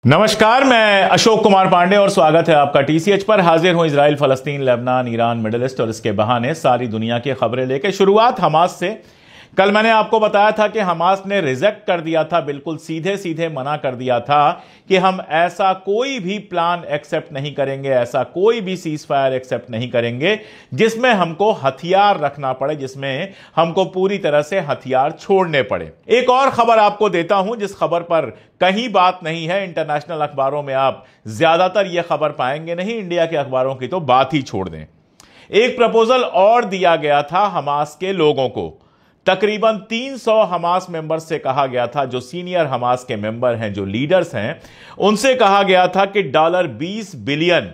नमस्कार, मैं अशोक कुमार पांडे और स्वागत है आपका टीसीएच पर। हाजिर हूं इजराइल, फलस्तीन, लेबनान, ईरान, मिडिल ईस्ट और इसके बहाने सारी दुनिया की खबरें लेकर। शुरुआत हमास से। कल मैंने आपको बताया था कि हमास ने रिजेक्ट कर दिया था, बिल्कुल सीधे सीधे मना कर दिया था कि हम ऐसा कोई भी प्लान एक्सेप्ट नहीं करेंगे, ऐसा कोई भी सीज फायर एक्सेप्ट नहीं करेंगे जिसमें हमको हथियार रखना पड़े, जिसमें हमको पूरी तरह से हथियार छोड़ने पड़े। एक और खबर आपको देता हूं जिस खबर पर कहीं बात नहीं है। इंटरनेशनल अखबारों में आप ज्यादातर यह खबर पाएंगे नहीं, इंडिया के अखबारों की तो बात ही छोड़ दें। एक प्रपोजल और दिया गया था हमास के लोगों को। तकरीबन 300 हमास मेंबर्स से कहा गया था, जो सीनियर हमास के मेंबर हैं, जो लीडर्स हैं, उनसे कहा गया था कि $20 बिलियन,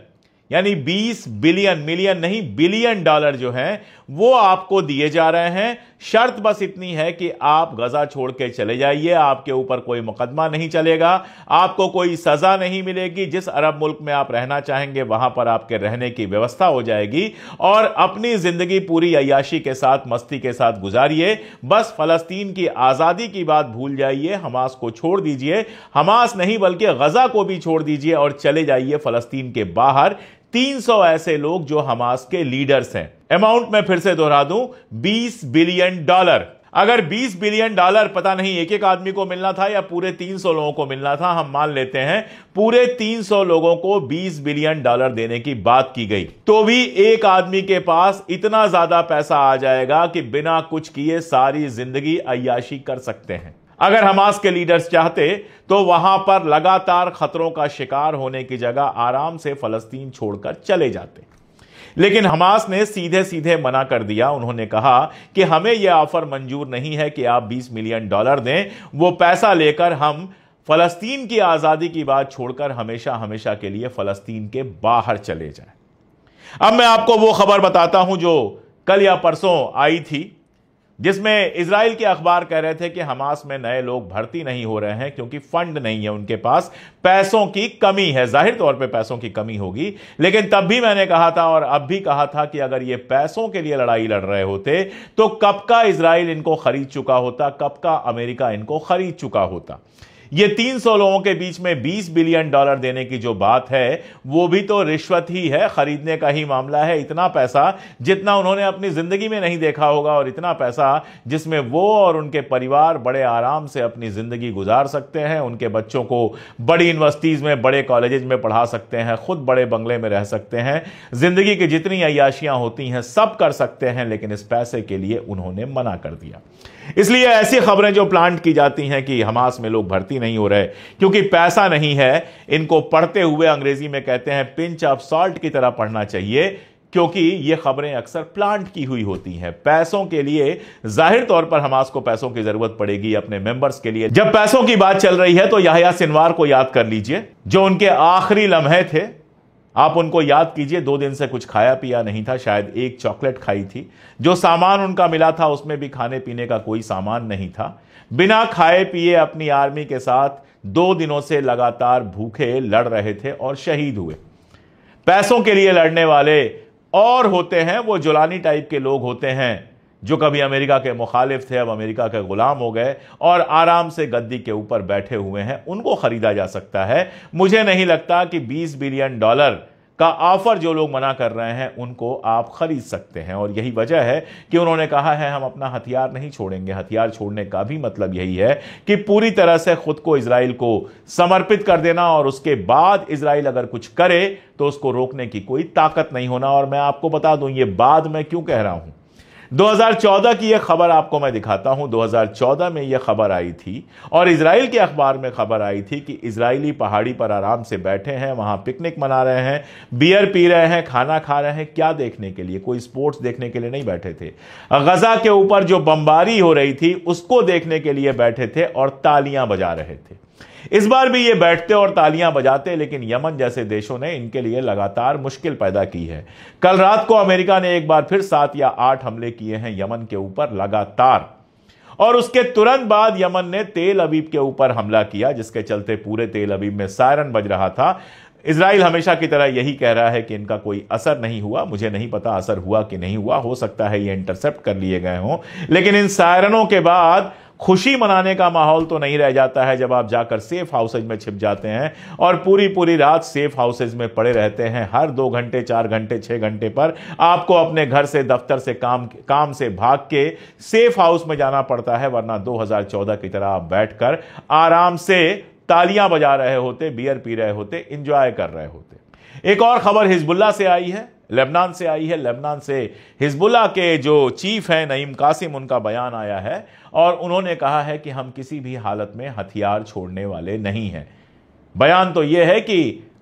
यानी 20 बिलियन, मिलियन नहीं, बिलियन डॉलर जो हैं वो आपको दिए जा रहे हैं। शर्त बस इतनी है कि आप गजा छोड़ के चले जाइए, आपके ऊपर कोई मुकदमा नहीं चलेगा, आपको कोई सजा नहीं मिलेगी, जिस अरब मुल्क में आप रहना चाहेंगे वहां पर आपके रहने की व्यवस्था हो जाएगी और अपनी जिंदगी पूरी अय्याशी के साथ, मस्ती के साथ गुजारिए। बस फलस्तीन की आजादी की बात भूल जाइए, हमास को छोड़ दीजिए, हमास नहीं बल्कि गजा को भी छोड़ दीजिए और चले जाइए फलस्तीन के बाहर। 300 ऐसे लोग जो हमास के लीडर्स हैं। अमाउंट मैं फिर से दोहरा दूं, $20 बिलियन। अगर $20 बिलियन पता नहीं एक एक आदमी को मिलना था या पूरे 300 लोगों को मिलना था, हम मान लेते हैं पूरे 300 लोगों को $20 बिलियन देने की बात की गई, तो भी एक आदमी के पास इतना ज्यादा पैसा आ जाएगा कि बिना कुछ किए सारी जिंदगी अय्याशी कर सकते हैं। अगर हमास के लीडर्स चाहते तो वहां पर लगातार खतरों का शिकार होने की जगह आराम से फलस्तीन छोड़कर चले जाते, लेकिन हमास ने सीधे सीधे मना कर दिया। उन्होंने कहा कि हमें यह ऑफर मंजूर नहीं है कि आप $20 मिलियन दें, वो पैसा लेकर हम फलस्तीन की आजादी की बात छोड़कर हमेशा हमेशा के लिए फलस्तीन के बाहर चले जाएं। अब मैं आपको वो खबर बताता हूं जो कल या परसों आई थी, जिसमें इजराइल के अखबार कह रहे थे कि हमास में नए लोग भर्ती नहीं हो रहे हैं क्योंकि फंड नहीं है, उनके पास पैसों की कमी है। जाहिर तौर पे पैसों की कमी होगी, लेकिन तब भी मैंने कहा था और अब भी कहा था कि अगर ये पैसों के लिए लड़ाई लड़ रहे होते तो कब का इजराइल इनको खरीद चुका होता, कब का अमेरिका इनको खरीद चुका होता। ये 300 लोगों के बीच में $20 बिलियन देने की जो बात है वो भी तो रिश्वत ही है, खरीदने का ही मामला है। इतना पैसा जितना उन्होंने अपनी जिंदगी में नहीं देखा होगा और इतना पैसा जिसमें वो और उनके परिवार बड़े आराम से अपनी जिंदगी गुजार सकते हैं, उनके बच्चों को बड़ी यूनिवर्सिटीज में, बड़े कॉलेजेस में पढ़ा सकते हैं, खुद बड़े बंगले में रह सकते हैं, जिंदगी की जितनी अय्याशियां होती हैं सब कर सकते हैं, लेकिन इस पैसे के लिए उन्होंने मना कर दिया। इसलिए ऐसी खबरें जो प्लांट की जाती हैं कि हमास में लोग भर्ती नहीं हो रहे क्योंकि पैसा नहीं है, इनको पढ़ते हुए अंग्रेजी में कहते हैं पिंच ऑफ सॉल्ट की तरह पढ़ना चाहिए, क्योंकि ये खबरें अक्सर प्लांट की हुई होती हैं। पैसों के लिए जाहिर तौर पर हमास को पैसों की जरूरत पड़ेगी अपने मेंबर्स के लिए। जब पैसों की बात चल रही है तो याह्या सिनवार को याद कर लीजिए, जो उनके आखिरी लम्हे थे, आप उनको याद कीजिए। 2 दिन से कुछ खाया पिया नहीं था, शायद एक चॉकलेट खाई थी। जो सामान उनका मिला था उसमें भी खाने पीने का कोई सामान नहीं था। बिना खाए पिए अपनी आर्मी के साथ 2 दिनों से लगातार भूखे लड़ रहे थे और शहीद हुए। पैसों के लिए लड़ने वाले और होते हैं वो जुलानी टाइप के लोग होते हैं जो कभी अमेरिका के मुखालिफ थे, अब अमेरिका के गुलाम हो गए और आराम से गद्दी के ऊपर बैठे हुए हैं, उनको खरीदा जा सकता है। मुझे नहीं लगता कि $20 बिलियन का ऑफर जो लोग मना कर रहे हैं उनको आप खरीद सकते हैं, और यही वजह है कि उन्होंने कहा है हम अपना हथियार नहीं छोड़ेंगे। हथियार छोड़ने का भी मतलब यही है कि पूरी तरह से खुद को इजराइल को समर्पित कर देना, और उसके बाद इजराइल अगर कुछ करे तो उसको रोकने की कोई ताकत नहीं होना। और मैं आपको बता दूं ये बात मैं क्यों कह रहा हूं। 2014 की यह खबर आपको मैं दिखाता हूं। 2014 में यह खबर आई थी और इजराइल के अखबार में खबर आई थी कि इजरायली पहाड़ी पर आराम से बैठे हैं, वहां पिकनिक मना रहे हैं, बियर पी रहे हैं, खाना खा रहे हैं। क्या देखने के लिए? कोई स्पोर्ट्स देखने के लिए नहीं बैठे थे। गजा के ऊपर जो बमबारी हो रही थी उसको देखने के लिए बैठे थे और तालियां बजा रहे थे। इस बार भी ये बैठते और तालियां बजाते, लेकिन यमन जैसे देशों ने इनके लिए लगातार मुश्किल पैदा की है। कल रात को अमेरिका ने एक बार फिर 7 या 8 हमले किए हैं यमन के ऊपर लगातार, और उसके तुरंत बाद यमन ने तेल अवीव के ऊपर हमला किया, जिसके चलते पूरे तेल अवीव में सायरन बज रहा था। इजराइल हमेशा की तरह यही कह रहा है कि इनका कोई असर नहीं हुआ। मुझे नहीं पता असर हुआ कि नहीं हुआ, हो सकता है ये इंटरसेप्ट कर लिए गए हों, लेकिन इन सायरनों के बाद खुशी मनाने का माहौल तो नहीं रह जाता है जब आप जाकर सेफ हाउसेज में छिप जाते हैं और पूरी पूरी रात सेफ हाउसेज में पड़े रहते हैं। हर 2 घंटे, 4 घंटे, 6 घंटे पर आपको अपने घर से, दफ्तर से, काम से भाग के सेफ हाउस में जाना पड़ता है, वरना 2014 की तरह आप बैठकर आराम से तालियां बजा रहे होते, बियर पी रहे होते, इंजॉय कर रहे होते। एक और खबर हिजबुल्लाह से आई है, लेबनान से आई है। लेबनान से हिजबुल्लाह के जो चीफ हैं नईम कासिम, उनका बयान आया है और उन्होंने कहा है कि हम किसी भी हालत में हथियार छोड़ने वाले नहीं हैं। बयान तो यह है कि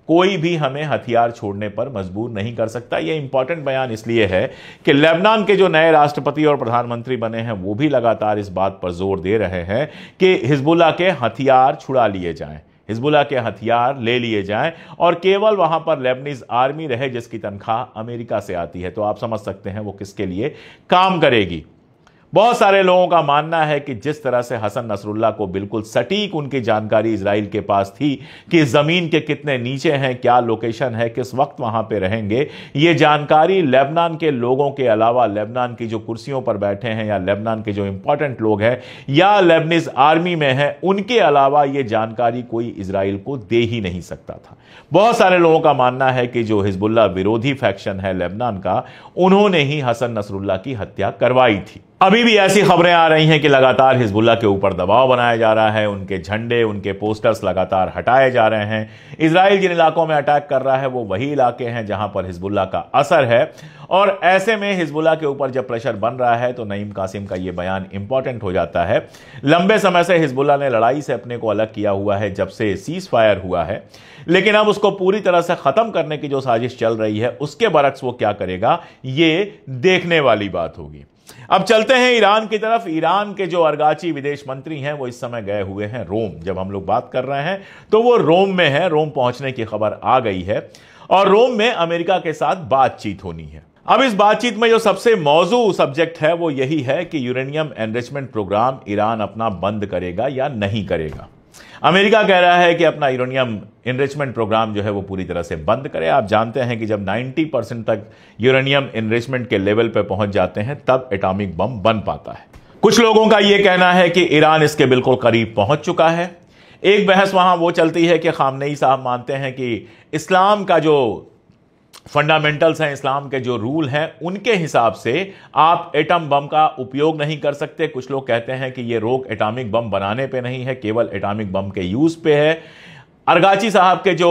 कोई भी हमें हथियार छोड़ने पर मजबूर नहीं कर सकता। यह इंपॉर्टेंट बयान इसलिए है कि लेबनान के जो नए राष्ट्रपति और प्रधानमंत्री बने हैं वो भी लगातार इस बात पर जोर दे रहे हैं कि हिजबुल्लाह के हथियार छुड़ा लिए जाएं, हिजबुल्लाह के हथियार ले लिए जाएं और केवल वहां पर लेबनीज आर्मी रहे जिसकी तनख्वाह अमेरिका से आती है। तो आप समझ सकते हैं वो किसके लिए काम करेगी। बहुत सारे लोगों का मानना है कि जिस तरह से हसन नसरुल्लाह को बिल्कुल सटीक उनकी जानकारी इजराइल के पास थी कि जमीन के कितने नीचे हैं, क्या लोकेशन है, किस वक्त वहां पे रहेंगे, ये जानकारी लेबनान के लोगों के अलावा, लेबनान की जो कुर्सियों पर बैठे हैं या लेबनान के जो इंपॉर्टेंट लोग हैं या लेबनीज आर्मी में है, उनके अलावा ये जानकारी कोई इजराइल को दे ही नहीं सकता था। बहुत सारे लोगों का मानना है कि जो हिजबुल्लाह विरोधी फैक्शन है लेबनान का, उन्होंने ही हसन नसरुल्लाह की हत्या करवाई थी। अभी भी ऐसी खबरें आ रही हैं कि लगातार हिजबुल्लाह के ऊपर दबाव बनाया जा रहा है, उनके झंडे, उनके पोस्टर्स लगातार हटाए जा रहे हैं। इजराइल जिन इलाकों में अटैक कर रहा है वो वही इलाके हैं जहां पर हिजबुल्लाह का असर है और ऐसे में हिजबुल्लाह के ऊपर जब प्रेशर बन रहा है तो नईम कासिम का यह बयान इंपॉर्टेंट हो जाता है। लंबे समय से हिजबुल्लाह ने लड़ाई से अपने को अलग किया हुआ है जब से सीज फायर हुआ है, लेकिन अब उसको पूरी तरह से खत्म करने की जो साजिश चल रही है उसके बरक्स वो क्या करेगा, ये देखने वाली बात होगी। अब चलते हैं ईरान की तरफ। ईरान के जो अर्गाची विदेश मंत्री हैं वो इस समय गए हुए हैं रोम। जब हम लोग बात कर रहे हैं तो वो रोम में है, रोम पहुंचने की खबर आ गई है और रोम में अमेरिका के साथ बातचीत होनी है। अब इस बातचीत में जो सबसे मौजू सब्जेक्ट है वो यही है कि यूरेनियम एनरिचमेंट प्रोग्राम ईरान अपना बंद करेगा या नहीं करेगा। अमेरिका कह रहा है कि अपना यूरेनियम एनरिचमेंट प्रोग्राम जो है वो पूरी तरह से बंद करे। आप जानते हैं कि जब 90% तक यूरेनियम एनरिचमेंट के लेवल पे पहुंच जाते हैं तब एटॉमिक बम बन पाता है। कुछ लोगों का यह कहना है कि ईरान इसके बिल्कुल करीब पहुंच चुका है। एक बहस वहां वो चलती है कि खामनेई साहब मानते हैं कि इस्लाम का जो फंडामेंटल्स हैं, इस्लाम के जो रूल हैं, उनके हिसाब से आप एटम बम का उपयोग नहीं कर सकते। कुछ लोग कहते हैं कि यह रोक एटॉमिक बम बनाने पे नहीं है, केवल एटॉमिक बम के यूज पे है। अर्गाची साहब के जो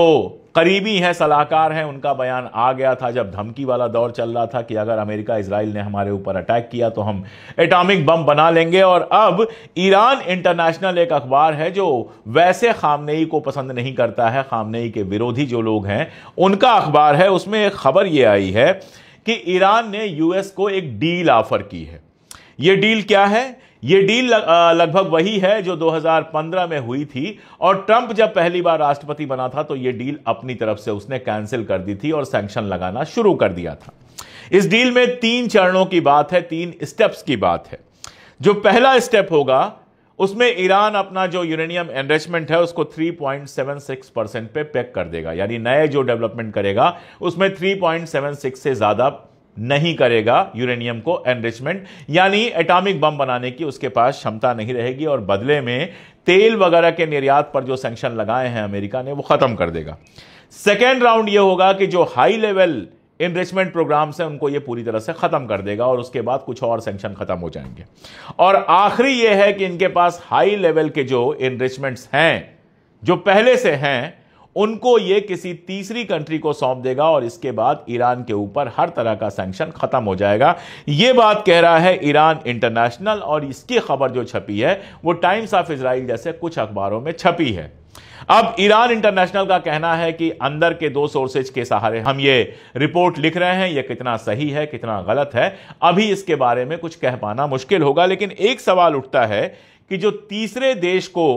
करीबी हैं, सलाहकार हैं, उनका बयान आ गया था जब धमकी वाला दौर चल रहा था कि अगर अमेरिका इजराइल ने हमारे ऊपर अटैक किया तो हम एटॉमिक बम बना लेंगे। और अब ईरान इंटरनेशनल एक अखबार है जो वैसे खामनेई को पसंद नहीं करता है, खामनेई के विरोधी जो लोग हैं उनका अखबार है। उसमें एक खबर यह आई है कि ईरान ने यूएस को एक डील ऑफर की है। यह डील क्या है? यह डील लगभग वही है जो 2015 में हुई थी और ट्रंप जब पहली बार राष्ट्रपति बना था तो यह डील अपनी तरफ से उसने कैंसिल कर दी थी और सैंक्शन लगाना शुरू कर दिया था। इस डील में 3 चरणों की बात है, 3 स्टेप्स की बात है। जो पहला स्टेप होगा उसमें ईरान अपना जो यूरेनियम एनरिचमेंट है उसको 3.76% पे पैक कर देगा, यानी नए जो डेवलपमेंट करेगा उसमें 3.76 से ज्यादा नहीं करेगा यूरेनियम को एनरिचमेंट, यानी एटॉमिक बम बनाने की उसके पास क्षमता नहीं रहेगी और बदले में तेल वगैरह के निर्यात पर जो सैंक्शन लगाए हैं अमेरिका ने वो खत्म कर देगा। सेकेंड राउंड ये होगा कि जो हाई लेवल एनरिचमेंट प्रोग्राम्स हैं उनको ये पूरी तरह से खत्म कर देगा और उसके बाद कुछ और सैंक्शन खत्म हो जाएंगे। और आखिरी ये है कि इनके पास हाई लेवल के जो एनरिचमेंट्स हैं जो पहले से हैं उनको ये किसी तीसरी कंट्री को सौंप देगा और इसके बाद ईरान के ऊपर हर तरह का सैंक्शन खत्म हो जाएगा। यह बात कह रहा है ईरान इंटरनेशनल और इसकी खबर जो छपी है वो टाइम्स ऑफ इजराइल जैसे कुछ अखबारों में छपी है। अब ईरान इंटरनेशनल का कहना है कि अंदर के 2 सोर्सेज के सहारे हम ये रिपोर्ट लिख रहे हैं, ये कितना सही है कितना गलत है अभी इसके बारे में कुछ कह पाना मुश्किल होगा। लेकिन एक सवाल उठता है कि जो तीसरे देश को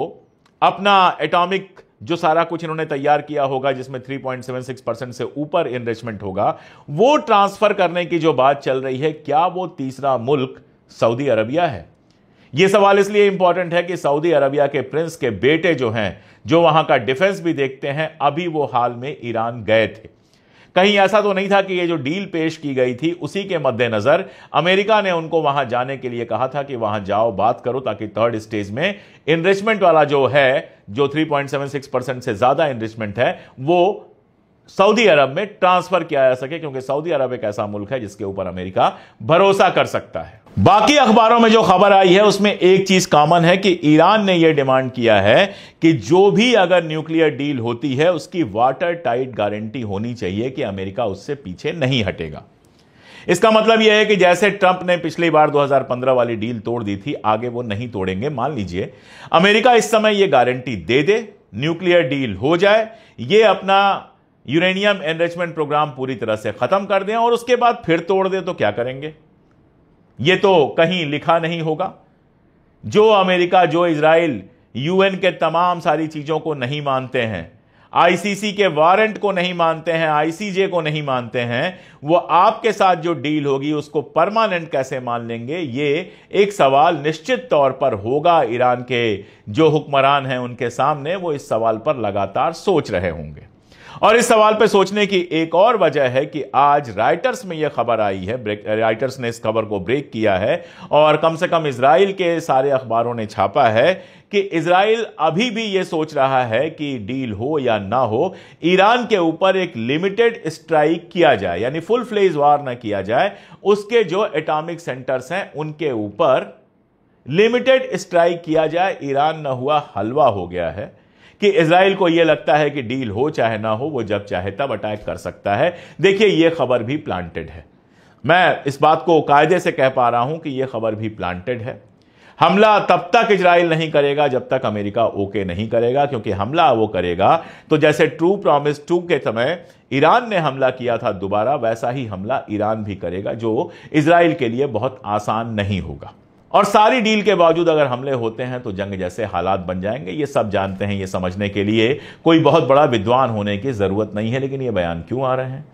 अपना एटॉमिक जो सारा कुछ इन्होंने तैयार किया होगा जिसमें 3.76% से ऊपर एनरिचमेंट होगा वो ट्रांसफर करने की जो बात चल रही है, क्या वो तीसरा मुल्क सऊदी अरबिया है? यह सवाल इसलिए इंपॉर्टेंट है कि सऊदी अरबिया के प्रिंस के बेटे जो हैं, जो वहां का डिफेंस भी देखते हैं, अभी वो हाल में ईरान गए थे। कहीं ऐसा तो नहीं था कि ये जो डील पेश की गई थी उसी के मद्देनजर अमेरिका ने उनको वहां जाने के लिए कहा था कि वहां जाओ, बात करो, ताकि थर्ड स्टेज में इनरिचमेंट वाला जो है, जो 3.76% से ज्यादा इनरिचमेंट है, वो सऊदी अरब में ट्रांसफर किया जा सके, क्योंकि सऊदी अरब एक ऐसा मुल्क है जिसके ऊपर अमेरिका भरोसा कर सकता है। बाकी अखबारों में जो खबर आई है उसमें एक चीज कॉमन है कि ईरान ने यह डिमांड किया है कि जो भी अगर न्यूक्लियर डील होती है उसकी वाटर टाइट गारंटी होनी चाहिए कि अमेरिका उससे पीछे नहीं हटेगा। इसका मतलब यह है कि जैसे ट्रंप ने पिछली बार 2015 वाली डील तोड़ दी थी, आगे वो नहीं तोड़ेंगे। मान लीजिए अमेरिका इस समय यह गारंटी दे दे, न्यूक्लियर डील हो जाए, ये अपना यूरेनियम एनरिचमेंट प्रोग्राम पूरी तरह से खत्म कर दें और उसके बाद फिर तोड़ दे, तो क्या करेंगे? यह तो कहीं लिखा नहीं होगा। जो अमेरिका, जो इजराइल यूएन के तमाम सारी चीजों को नहीं मानते हैं, आईसीसी के वारंट को नहीं मानते हैं, आईसीजे को नहीं मानते हैं, वो आपके साथ जो डील होगी उसको परमानेंट कैसे मान लेंगे? ये एक सवाल निश्चित तौर पर होगा। ईरान के जो हुक्मरान हैं उनके सामने वो इस सवाल पर लगातार सोच रहे होंगे। और इस सवाल पर सोचने की एक और वजह है कि आज राइटर्स में यह खबर आई है, राइटर्स ने इस खबर को ब्रेक किया है और कम से कम इजराइल के सारे अखबारों ने छापा है कि इजराइल अभी भी यह सोच रहा है कि डील हो या ना हो, ईरान के ऊपर एक लिमिटेड स्ट्राइक किया जाए, यानी फुल फ्लेज वार ना किया जाए, उसके जो एटॉमिक सेंटर्स हैं उनके ऊपर लिमिटेड स्ट्राइक किया जाए। ईरान न हुआ हलवा हो गया है कि इजराइल को यह लगता है कि डील हो चाहे ना हो, वो जब चाहे तब अटैक कर सकता है। देखिए, यह खबर भी प्लांटेड है। मैं इस बात को कायदे से कह पा रहा हूं कि यह खबर भी प्लांटेड है। हमला तब तक इजराइल नहीं करेगा जब तक अमेरिका ओके नहीं करेगा, क्योंकि हमला वो करेगा तो जैसे ट्रू प्रॉमिस 2 के समय ईरान ने हमला किया था दोबारा, वैसा ही हमला ईरान भी करेगा, जो इजराइल के लिए बहुत आसान नहीं होगा। और सारी डील के बावजूद अगर हमले होते हैं तो जंग जैसे हालात बन जाएंगे। ये सब जानते हैं। ये समझने के लिए कोई बहुत बड़ा विद्वान होने की जरूरत नहीं है। लेकिन ये बयान क्यों आ रहे हैं?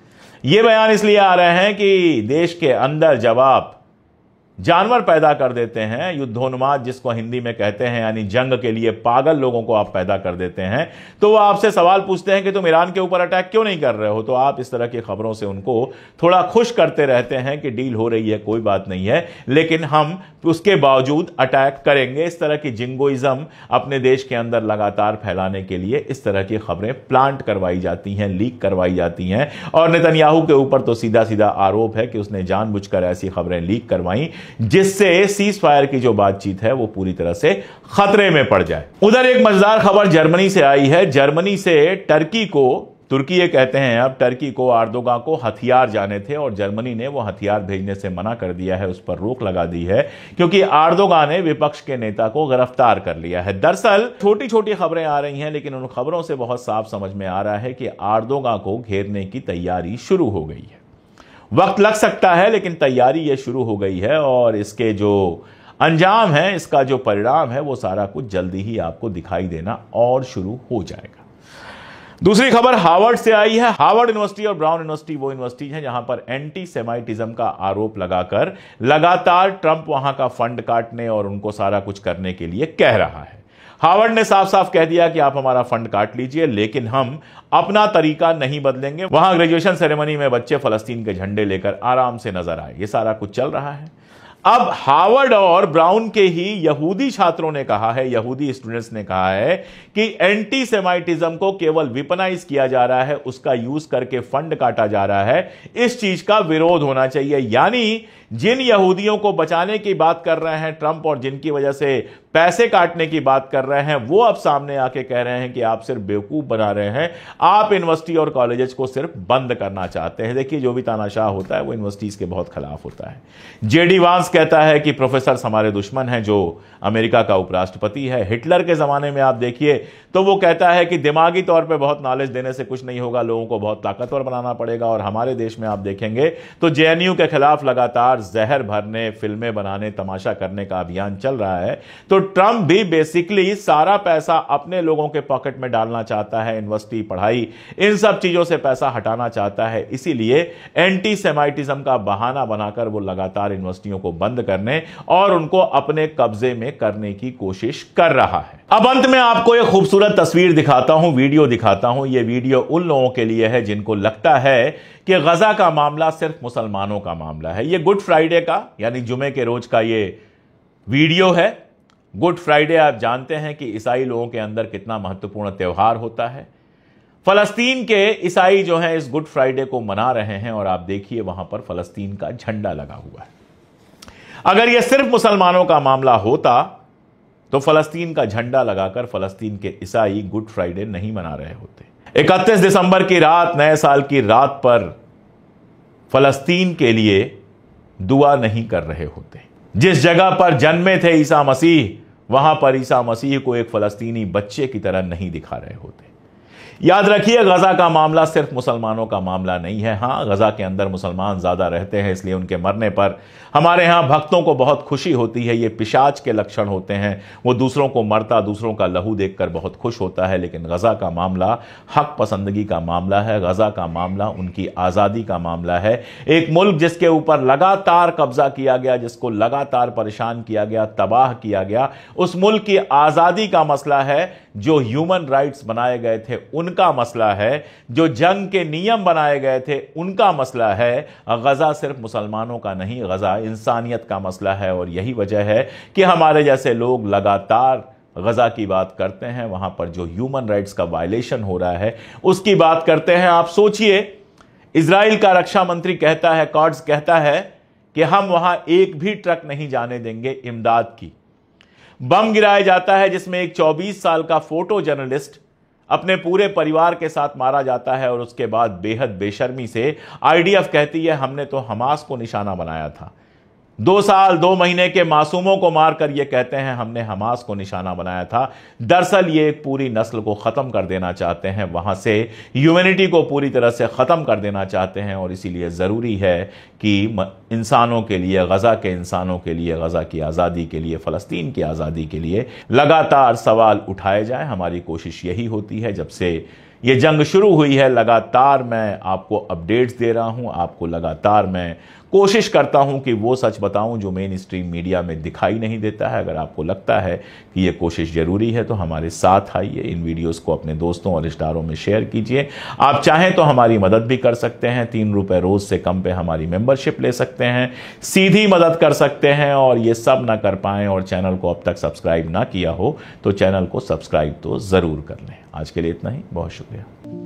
ये बयान इसलिए आ रहे हैं कि देश के अंदर जब आप जानवर पैदा कर देते हैं, युद्धोन्माद जिसको हिंदी में कहते हैं, यानी जंग के लिए पागल लोगों को आप पैदा कर देते हैं, तो वो आपसे सवाल पूछते हैं कि तुम ईरान के ऊपर अटैक क्यों नहीं कर रहे हो? तो आप इस तरह की खबरों से उनको थोड़ा खुश करते रहते हैं कि डील हो रही है, कोई बात नहीं है, लेकिन हम उसके बावजूद अटैक करेंगे। इस तरह की जिंगोइज्म अपने देश के अंदर लगातार फैलाने के लिए इस तरह की खबरें प्लांट करवाई जाती हैं, लीक करवाई जाती हैं। और नेतन्याहू के ऊपर तो सीधा सीधा आरोप है कि उसने जानबूझकर ऐसी खबरें लीक करवाई जिससे सीज फायर की जो बातचीत है वो पूरी तरह से खतरे में पड़ जाए। उधर एक मजेदार खबर जर्मनी से आई है। जर्मनी से टर्की को, तुर्की ये कहते हैं अब, टर्की को, अर्दोगान को हथियार जाने थे और जर्मनी ने वो हथियार भेजने से मना कर दिया है, उस पर रोक लगा दी है, क्योंकि अर्दोगान ने विपक्ष के नेता को गिरफ्तार कर लिया है। दरअसल छोटी छोटी खबरें आ रही हैं, लेकिन उन खबरों से बहुत साफ समझ में आ रहा है कि अर्दोगान को घेरने की तैयारी शुरू हो गई है। वक्त लग सकता है, लेकिन तैयारी यह शुरू हो गई है और इसके जो अंजाम है, इसका जो परिणाम है, वो सारा कुछ जल्दी ही आपको दिखाई देना और शुरू हो जाएगा। दूसरी खबर हार्वर्ड से आई है। हार्वर्ड यूनिवर्सिटी और ब्राउन यूनिवर्सिटी वो यूनिवर्सिटी हैं जहां पर एंटी सेमाइटिज्म का आरोप लगाकर लगातार ट्रंप वहां का फंड काटने और उनको सारा कुछ करने के लिए कह रहा है। हार्वर्ड ने साफ साफ कह दिया कि आप हमारा फंड काट लीजिए, लेकिन हम अपना तरीका नहीं बदलेंगे। वहां ग्रेजुएशन सेरेमनी में बच्चे फलस्तीन के झंडे लेकर आराम से नजर आए। ये सारा कुछ चल रहा है। अब हार्वर्ड और ब्राउन के ही यहूदी छात्रों ने कहा है, यहूदी स्टूडेंट्स ने कहा है कि एंटी सेमाइटिज्म को केवल विपनाइज किया जा रहा है, उसका यूज करके फंड काटा जा रहा है। इस चीज का विरोध होना चाहिए। यानी जिन यहूदियों को बचाने की बात कर रहे हैं ट्रंप और जिनकी वजह से पैसे काटने की बात कर रहे हैं, वो अब सामने आके कह रहे हैं कि आप सिर्फ बेवकूफ बना रहे हैं, आप यूनिवर्सिटी और कॉलेजेस को सिर्फ बंद करना चाहते हैं। देखिए, जो भी तानाशाह होता है वो यूनिवर्सिटीज के बहुत खिलाफ होता है। जेडी वांस कहता है कि प्रोफेसर हमारे दुश्मन हैं, जो अमेरिका का उपराष्ट्रपति है। हिटलर के जमाने में आप देखिए तो वो कहता है कि दिमागी तौर पे बहुत नॉलेज देने से कुछ नहीं होगा, लोगों को बहुत ताकतवर बनाना पड़ेगा। और हमारे देश में आप देखेंगे तो जेएनयू के खिलाफ लगातार जहर भरने, फिल्में बनाने, तमाशा करने का अभियान चल रहा है। तो ट्रंप भी बेसिकली सारा पैसा अपने लोगों के पॉकेट में डालना चाहता है, यूनिवर्सिटी, पढ़ाई, इन सब चीजों से पैसा हटाना चाहता है। इसीलिए एंटी सेमाइटिज्म का बहाना बनाकर वो लगातार यूनिवर्सिटियों को बंद करने और उनको अपने कब्जे में करने की कोशिश कर रहा है। अब अंत में आपको एक खूबसूरत तस्वीर दिखाता हूं, वीडियो दिखाता हूं। यह वीडियो उन लोगों के लिए है जिनको लगता है कि गजा का मामला सिर्फ मुसलमानों का मामला है। यह गुड फ्राइडे का यानी जुमे के रोज का यह वीडियो है। गुड फ्राइडे आप जानते हैं कि ईसाई लोगों के अंदर कितना महत्वपूर्ण त्यौहार होता है। फलस्तीन के ईसाई जो हैं इस गुड फ्राइडे को मना रहे हैं और आप देखिए वहां पर फलस्तीन का झंडा लगा हुआ है। अगर यह सिर्फ मुसलमानों का मामला होता तो फलस्तीन का झंडा लगाकर फलस्तीन के ईसाई गुड फ्राइडे नहीं मना रहे होते। 31 दिसंबर की रात, नए साल की रात पर फलस्तीन के लिए दुआ नहीं कर रहे होते। जिस जगह पर जन्मे थे ईसा मसीह, वहां पर ईसा मसीह को एक फलस्तीनी बच्चे की तरह नहीं दिखा रहे होते। याद रखिए, गजा का मामला सिर्फ मुसलमानों का मामला नहीं है। हां, गजा के अंदर मुसलमान ज्यादा रहते हैं, इसलिए उनके मरने पर हमारे यहां भक्तों को बहुत खुशी होती है। ये पिशाच के लक्षण होते हैं। वो दूसरों को मरता, दूसरों का लहू देखकर बहुत खुश होता है। लेकिन गजा का मामला हक पसंदगी का मामला है। गजा का मामला उनकी आजादी का मामला है। एक मुल्क जिसके ऊपर लगातार कब्जा किया गया, जिसको लगातार परेशान किया गया, तबाह किया गया, उस मुल्क की आजादी का मसला है। जो ह्यूमन राइट्स बनाए गए थे उनका मसला है। जो जंग के नियम बनाए गए थे उनका मसला है। गजा सिर्फ मुसलमानों का नहीं, गजा इंसानियत का मसला है। और यही वजह है कि हमारे जैसे लोग लगातार गजा की बात करते हैं, वहां पर जो ह्यूमन राइट्स का वायलेशन हो रहा है उसकी बात करते हैं। आप सोचिए, इजराइल का रक्षा मंत्री कहता है, कॉट्स कहता है कि हम वहां एक भी ट्रक नहीं जाने देंगे इमदाद की। बम गिराया जाता है जिसमें एक 24 साल का फोटो जर्नलिस्ट अपने पूरे परिवार के साथ मारा जाता है और उसके बाद बेहद बेशर्मी से आईडीएफ कहती है हमने तो हमास को निशाना बनाया था। 2 साल 2 महीने के मासूमों को मारकर ये कहते हैं हमने हमास को निशाना बनाया था। दरअसल ये एक पूरी नस्ल को खत्म कर देना चाहते हैं, वहां से ह्यूमैनिटी को पूरी तरह से खत्म कर देना चाहते हैं। और इसीलिए जरूरी है कि इंसानों के लिए, गजा के इंसानों के लिए, गजा की आजादी के लिए, फलस्तीन की आजादी के लिए लगातार सवाल उठाए जाए। हमारी कोशिश यही होती है। जब से ये जंग शुरू हुई है लगातार मैं आपको अपडेट्स दे रहा हूं, आपको लगातार मैं कोशिश करता हूं कि वो सच बताऊं जो मेन स्ट्रीम मीडिया में दिखाई नहीं देता है। अगर आपको लगता है कि ये कोशिश जरूरी है तो हमारे साथ आइए, इन वीडियोस को अपने दोस्तों और रिश्तेदारों में शेयर कीजिए। आप चाहें तो हमारी मदद भी कर सकते हैं। 3 रुपए रोज से कम पे हमारी मेंबरशिप ले सकते हैं, सीधी मदद कर सकते हैं। और ये सब ना कर पाएं और चैनल को अब तक सब्सक्राइब ना किया हो तो चैनल को सब्सक्राइब तो जरूर कर लें। आज के लिए इतना ही, बहुत शुक्रिया।